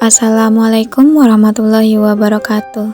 Assalamualaikum warahmatullahi wabarakatuh.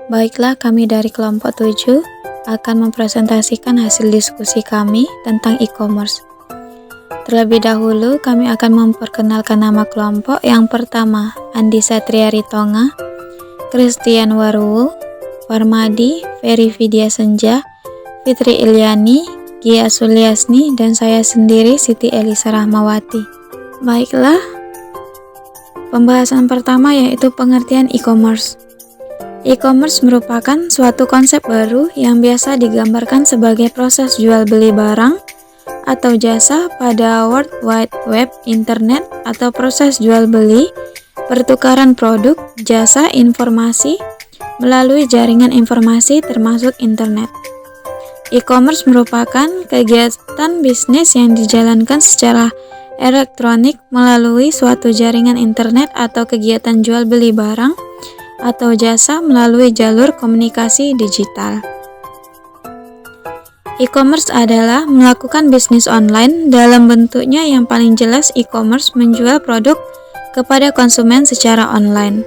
Baiklah, kami dari kelompok 7 akan mempresentasikan hasil diskusi kami tentang e-commerce. Terlebih dahulu, kami akan memperkenalkan nama kelompok. Yang pertama, Andi Satria Ritonga, Christian Waruwu, Warmadi, Ferry Vidya Senja, Fitri Ilyani, Gia Suliasni, dan saya sendiri Siti Elisa Rahmawati. Baiklah, pembahasan pertama yaitu pengertian e-commerce. E-commerce merupakan suatu konsep baru yang biasa digambarkan sebagai proses jual beli barang atau jasa pada World Wide Web Internet atau proses jual beli, pertukaran produk, jasa, informasi melalui jaringan informasi termasuk internet. E-commerce merupakan kegiatan bisnis yang dijalankan secara elektronik melalui suatu jaringan internet atau kegiatan jual beli barang atau jasa melalui jalur komunikasi digital. E-commerce adalah melakukan bisnis online. Dalam bentuknya yang paling jelas, e-commerce menjual produk kepada konsumen secara online.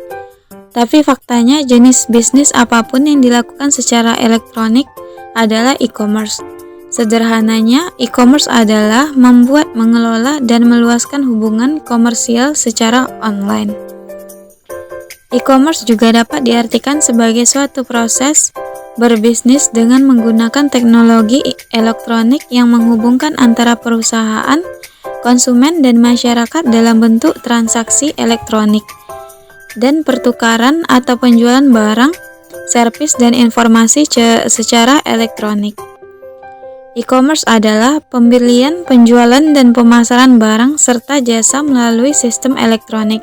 Tapi faktanya jenis bisnis apapun yang dilakukan secara elektronik adalah e-commerce. Sederhananya, e-commerce adalah membuat, mengelola, dan meluaskan hubungan komersial secara online. E-commerce juga dapat diartikan sebagai suatu proses berbisnis dengan menggunakan teknologi elektronik yang menghubungkan antara perusahaan, konsumen, dan masyarakat dalam bentuk transaksi elektronik dan pertukaran atau penjualan barang, servis, dan informasi secara elektronik. E-commerce adalah pembelian, penjualan, dan pemasaran barang serta jasa melalui sistem elektronik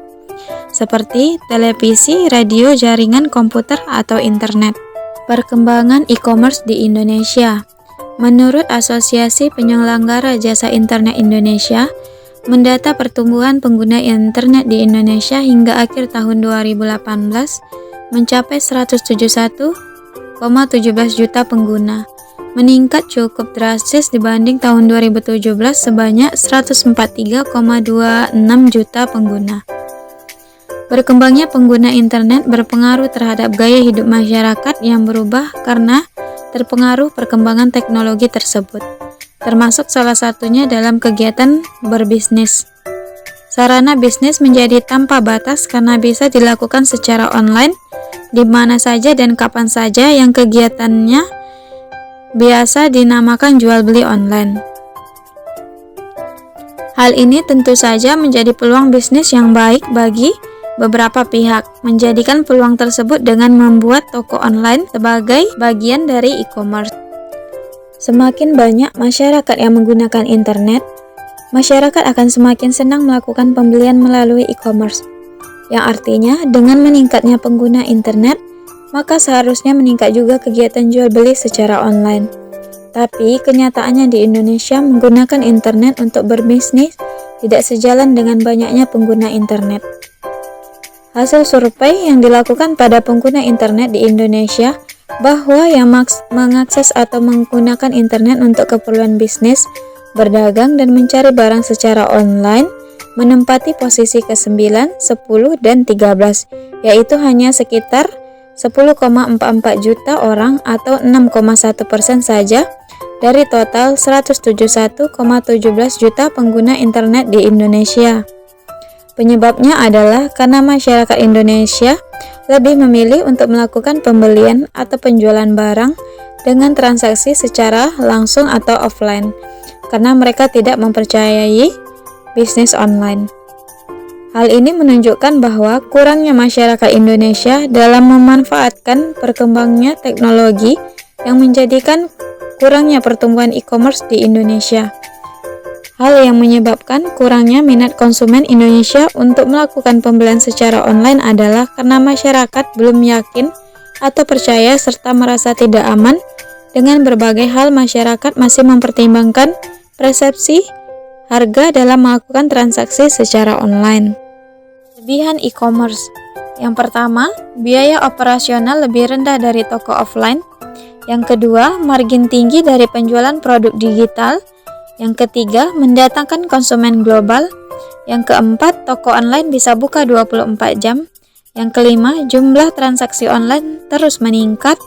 seperti televisi, radio, jaringan komputer, atau internet. Perkembangan e-commerce di Indonesia. Menurut Asosiasi Penyelenggara Jasa Internet Indonesia, mendata pertumbuhan pengguna internet di Indonesia hingga akhir tahun 2018 mencapai 171,17 juta pengguna, meningkat cukup drastis dibanding tahun 2017 sebanyak 143,26 juta pengguna. Berkembangnya pengguna internet berpengaruh terhadap gaya hidup masyarakat yang berubah karena terpengaruh perkembangan teknologi tersebut, termasuk salah satunya dalam kegiatan berbisnis. Sarana bisnis menjadi tanpa batas karena bisa dilakukan secara online di mana saja dan kapan saja, yang kegiatannya biasa dinamakan jual beli online. Hal ini tentu saja menjadi peluang bisnis yang baik bagi beberapa pihak, menjadikan peluang tersebut dengan membuat toko online sebagai bagian dari e-commerce. Semakin banyak masyarakat yang menggunakan internet, masyarakat akan semakin senang melakukan pembelian melalui e-commerce, yang artinya dengan meningkatnya pengguna internet, maka seharusnya meningkat juga kegiatan jual beli secara online. Tapi kenyataannya di Indonesia menggunakan internet untuk berbisnis tidak sejalan dengan banyaknya pengguna internet. Hasil survei yang dilakukan pada pengguna internet di Indonesia bahwa yang mengakses atau menggunakan internet untuk keperluan bisnis, berdagang, dan mencari barang secara online menempati posisi ke-9, 10, dan 13, yaitu hanya sekitar 10,44 juta orang atau 6,1% saja dari total 171,17 juta pengguna internet di Indonesia. Penyebabnya adalah karena masyarakat Indonesia lebih memilih untuk melakukan pembelian atau penjualan barang dengan transaksi secara langsung atau offline, karena mereka tidak mempercayai bisnis online. Hal ini menunjukkan bahwa kurangnya masyarakat Indonesia dalam memanfaatkan perkembangannya teknologi yang menjadikan kurangnya pertumbuhan e-commerce di Indonesia. Hal yang menyebabkan kurangnya minat konsumen Indonesia untuk melakukan pembelian secara online adalah karena masyarakat belum yakin atau percaya serta merasa tidak aman dengan berbagai hal. Masyarakat masih mempertimbangkan persepsi harga dalam melakukan transaksi secara online. Kelebihan e-commerce. Yang pertama, biaya operasional lebih rendah dari toko offline. Yang kedua, margin tinggi dari penjualan produk digital. Yang ketiga, mendatangkan konsumen global. Yang keempat, toko online bisa buka 24 jam. Yang kelima, jumlah transaksi online terus meningkat.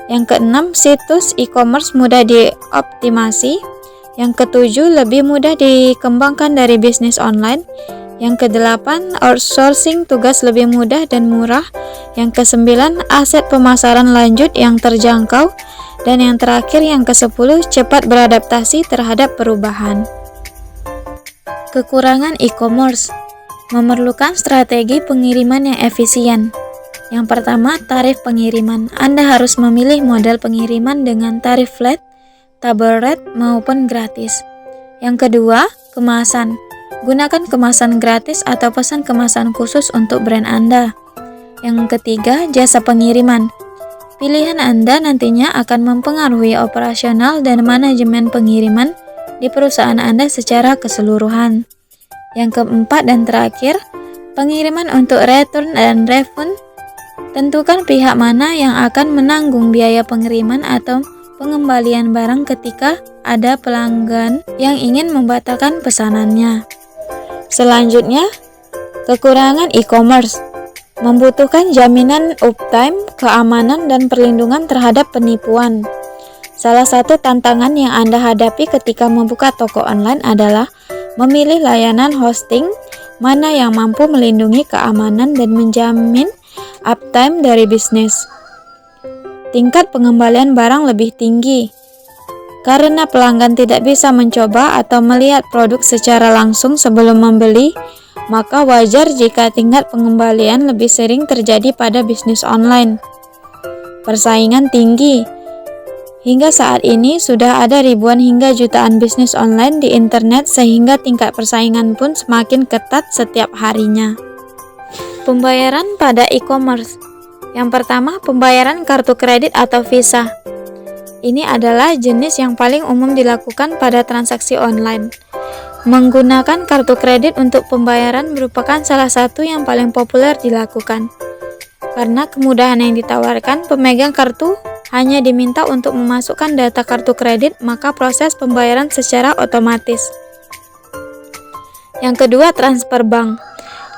Yang keenam, situs e-commerce mudah dioptimasi. Yang ketujuh, lebih mudah dikembangkan dari bisnis online. Yang kedelapan, outsourcing tugas lebih mudah dan murah. Yang kesembilan, aset pemasaran lanjut yang terjangkau. Dan yang terakhir, yang ke-10, cepat beradaptasi terhadap perubahan. Kekurangan e-commerce memerlukan strategi pengiriman yang efisien. Yang pertama, tarif pengiriman. Anda harus memilih model pengiriman dengan tarif flat, tabel rate, maupun gratis. Yang kedua, kemasan. Gunakan kemasan gratis atau pesan kemasan khusus untuk brand Anda. Yang ketiga, jasa pengiriman. Pilihan Anda nantinya akan mempengaruhi operasional dan manajemen pengiriman di perusahaan Anda secara keseluruhan. Yang keempat dan terakhir, pengiriman untuk return dan refund. Tentukan pihak mana yang akan menanggung biaya pengiriman atau pengembalian barang ketika ada pelanggan yang ingin membatalkan pesanannya. Selanjutnya, kekurangan e-commerce membutuhkan jaminan uptime, keamanan, dan perlindungan terhadap penipuan. Salah satu tantangan yang Anda hadapi ketika membuka toko online adalah memilih layanan hosting mana yang mampu melindungi keamanan dan menjamin uptime dari bisnis. Tingkat pengembalian barang lebih tinggi karena pelanggan tidak bisa mencoba atau melihat produk secara langsung sebelum membeli, maka wajar jika tingkat pengembalian lebih sering terjadi pada bisnis online. Persaingan tinggi. Hingga saat ini sudah ada ribuan hingga jutaan bisnis online di internet sehingga tingkat persaingan pun semakin ketat setiap harinya. Pembayaran pada e-commerce. Yang pertama, pembayaran kartu kredit atau Visa. Ini adalah jenis yang paling umum dilakukan pada transaksi online. Menggunakan kartu kredit untuk pembayaran merupakan salah satu yang paling populer dilakukan. Karena kemudahan yang ditawarkan, pemegang kartu hanya diminta untuk memasukkan data kartu kredit, maka proses pembayaran secara otomatis. Yang kedua, transfer bank.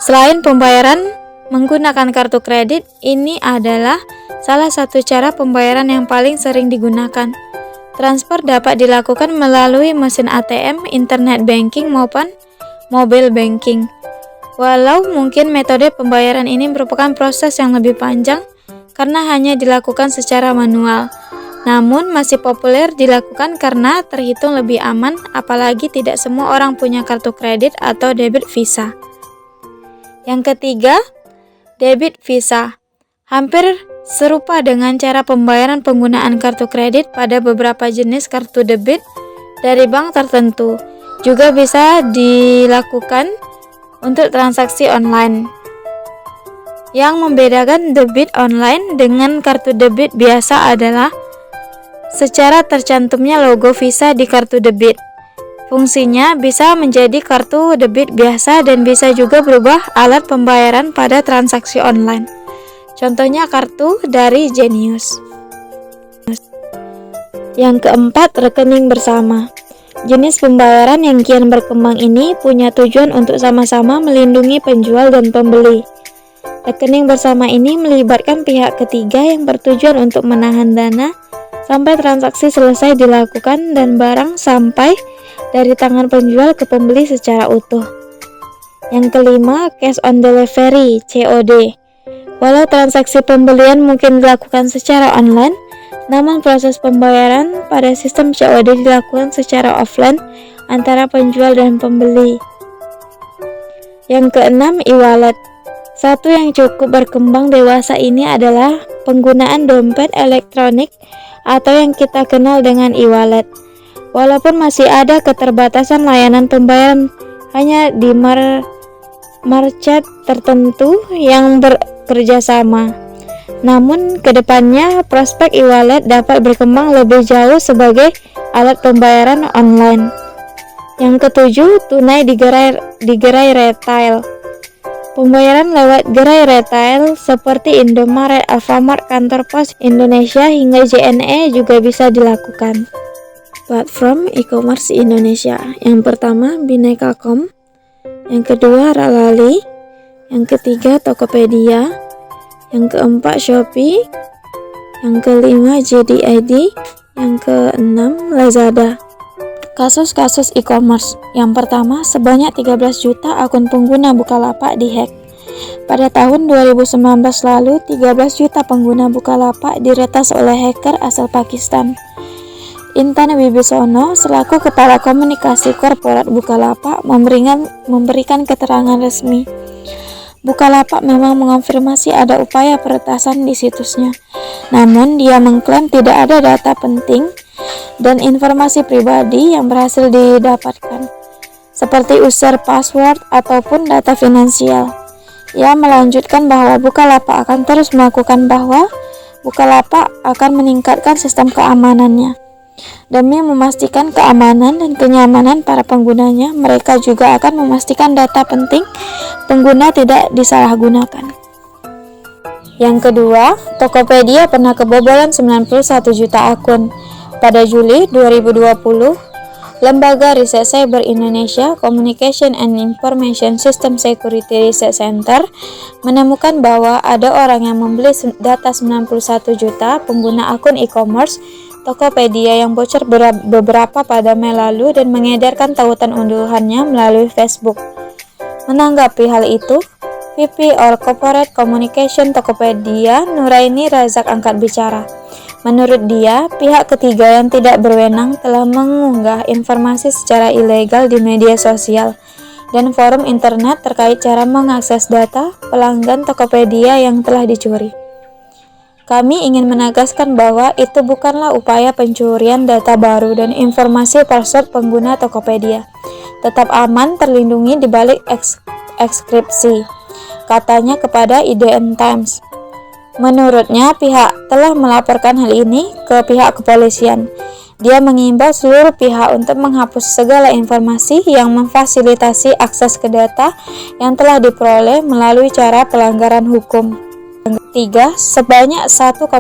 Selain pembayaran menggunakan kartu kredit, ini adalah salah satu cara pembayaran yang paling sering digunakan. Transfer dapat dilakukan melalui mesin ATM, internet banking, maupun mobile banking. Walau mungkin metode pembayaran ini merupakan proses yang lebih panjang karena hanya dilakukan secara manual, namun masih populer dilakukan karena terhitung lebih aman, apalagi tidak semua orang punya kartu kredit atau debit Visa. Yang ketiga, debit Visa. Hampir serupa dengan cara pembayaran penggunaan kartu kredit pada beberapa jenis kartu debit dari bank tertentu. Juga bisa dilakukan untuk transaksi online. Yang membedakan debit online dengan kartu debit biasa adalah secara tercantumnya logo Visa di kartu debit. Fungsinya bisa menjadi kartu debit biasa dan bisa juga berubah alat pembayaran pada transaksi online. Contohnya kartu dari Genius. Yang keempat, rekening bersama. Jenis pembayaran yang kian berkembang ini punya tujuan untuk sama-sama melindungi penjual dan pembeli. Rekening bersama ini melibatkan pihak ketiga yang bertujuan untuk menahan dana sampai transaksi selesai dilakukan dan barang sampai dari tangan penjual ke pembeli secara utuh. Yang kelima, cash on delivery (COD). Walau transaksi pembelian mungkin dilakukan secara online, namun proses pembayaran pada sistem COD dilakukan secara offline antara penjual dan pembeli. Yang keenam, e-wallet. Satu yang cukup berkembang dewasa ini adalah penggunaan dompet elektronik atau yang kita kenal dengan e-wallet. Walaupun masih ada keterbatasan layanan pembayaran hanya di merchant tertentu yang bekerjasama. Namun kedepannya prospek e-wallet dapat berkembang lebih jauh sebagai alat pembayaran online. Yang ketujuh, tunai di gerai retail. Pembayaran lewat gerai retail seperti Indomaret, Alfamart, kantor pos Indonesia hingga JNE juga bisa dilakukan. Platform e-commerce Indonesia. Yang pertama, Bineka.com. yang kedua Ralali, yang ketiga Tokopedia, yang keempat Shopee, yang kelima JD.id, yang keenam Lazada. Kasus-kasus e-commerce. Yang pertama, sebanyak 13 juta akun pengguna Bukalapak dihack. Pada tahun 2019 lalu, 13 juta pengguna Bukalapak diretas oleh hacker asal Pakistan. Intan Wibisono selaku Kepala Komunikasi Korporat Bukalapak memberikan keterangan resmi. Bukalapak memang mengonfirmasi ada upaya peretasan di situsnya. Namun, dia mengklaim tidak ada data penting dan informasi pribadi yang berhasil didapatkan, seperti user password ataupun data finansial. Ia melanjutkan bahwa Bukalapak akan terus melakukan Bukalapak akan meningkatkan sistem keamanannya. Demi memastikan keamanan dan kenyamanan para penggunanya, mereka juga akan memastikan data penting pengguna tidak disalahgunakan. Yang kedua, Tokopedia pernah kebobolan 91 juta akun. Pada Juli 2020, Lembaga Riset Cyber Indonesia Communication and Information System Security Research Center menemukan bahwa ada orang yang membeli data 91 juta pengguna akun e-commerce Tokopedia yang bocor beberapa pada Mei lalu dan mengedarkan tautan unduhannya melalui Facebook. Menanggapi hal itu, VP or Corporate Communication Tokopedia, Nuraini Razak angkat bicara. Menurut dia, pihak ketiga yang tidak berwenang telah mengunggah informasi secara ilegal di media sosial dan forum internet terkait cara mengakses data pelanggan Tokopedia yang telah dicuri. Kami ingin menegaskan bahwa itu bukanlah upaya pencurian data baru dan informasi password pengguna Tokopedia. Tetap aman terlindungi di balik ekskripsi, katanya kepada IDN Times. Menurutnya, pihak telah melaporkan hal ini ke pihak kepolisian. Dia mengimbau seluruh pihak untuk menghapus segala informasi yang memfasilitasi akses ke data yang telah diperoleh melalui cara pelanggaran hukum. Yang ketiga, sebanyak 1,1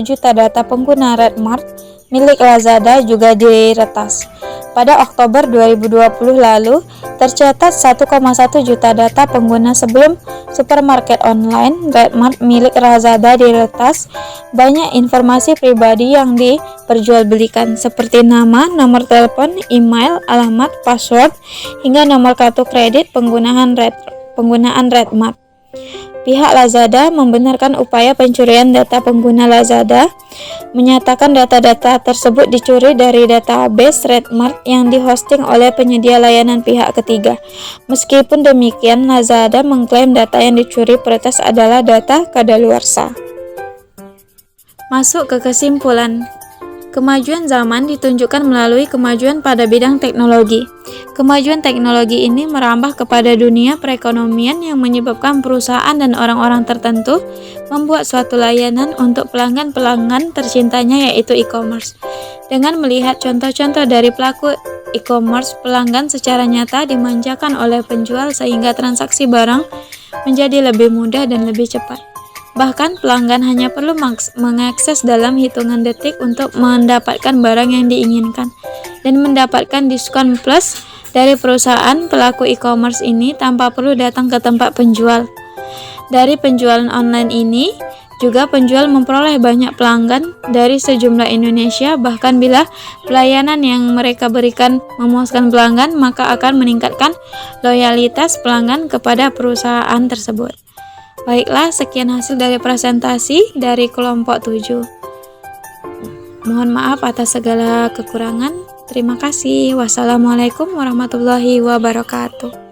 juta data pengguna Redmart milik Lazada juga diretas. Pada Oktober 2020 lalu, tercatat 1,1 juta data pengguna sebelum supermarket online Redmart milik Lazada diretas. Banyak informasi pribadi yang diperjualbelikan seperti nama, nomor telepon, email, alamat, password, hingga nomor kartu kredit penggunaan Redmart. Pihak Lazada membenarkan upaya pencurian data pengguna Lazada, menyatakan data-data tersebut dicuri dari database Redmart yang dihosting oleh penyedia layanan pihak ketiga. Meskipun demikian, Lazada mengklaim data yang dicuri peretas adalah data kadaluarsa. Masuk ke kesimpulan. Kemajuan zaman ditunjukkan melalui kemajuan pada bidang teknologi. Kemajuan teknologi ini merambah kepada dunia perekonomian yang menyebabkan perusahaan dan orang-orang tertentu membuat suatu layanan untuk pelanggan-pelanggan tercintanya, yaitu e-commerce. Dengan melihat contoh-contoh dari pelaku e-commerce, pelanggan secara nyata dimanjakan oleh penjual sehingga transaksi barang menjadi lebih mudah dan lebih cepat. Bahkan pelanggan hanya perlu mengakses dalam hitungan detik untuk mendapatkan barang yang diinginkan dan mendapatkan diskon plus dari perusahaan pelaku e-commerce ini tanpa perlu datang ke tempat penjual. Dari penjualan online ini, juga penjual memperoleh banyak pelanggan dari sejumlah Indonesia. Bahkan bila pelayanan yang mereka berikan memuaskan pelanggan, maka akan meningkatkan loyalitas pelanggan kepada perusahaan tersebut. Baiklah, sekian hasil dari presentasi dari kelompok 7. Mohon maaf atas segala kekurangan. Terima kasih. Wassalamualaikum warahmatullahi wabarakatuh.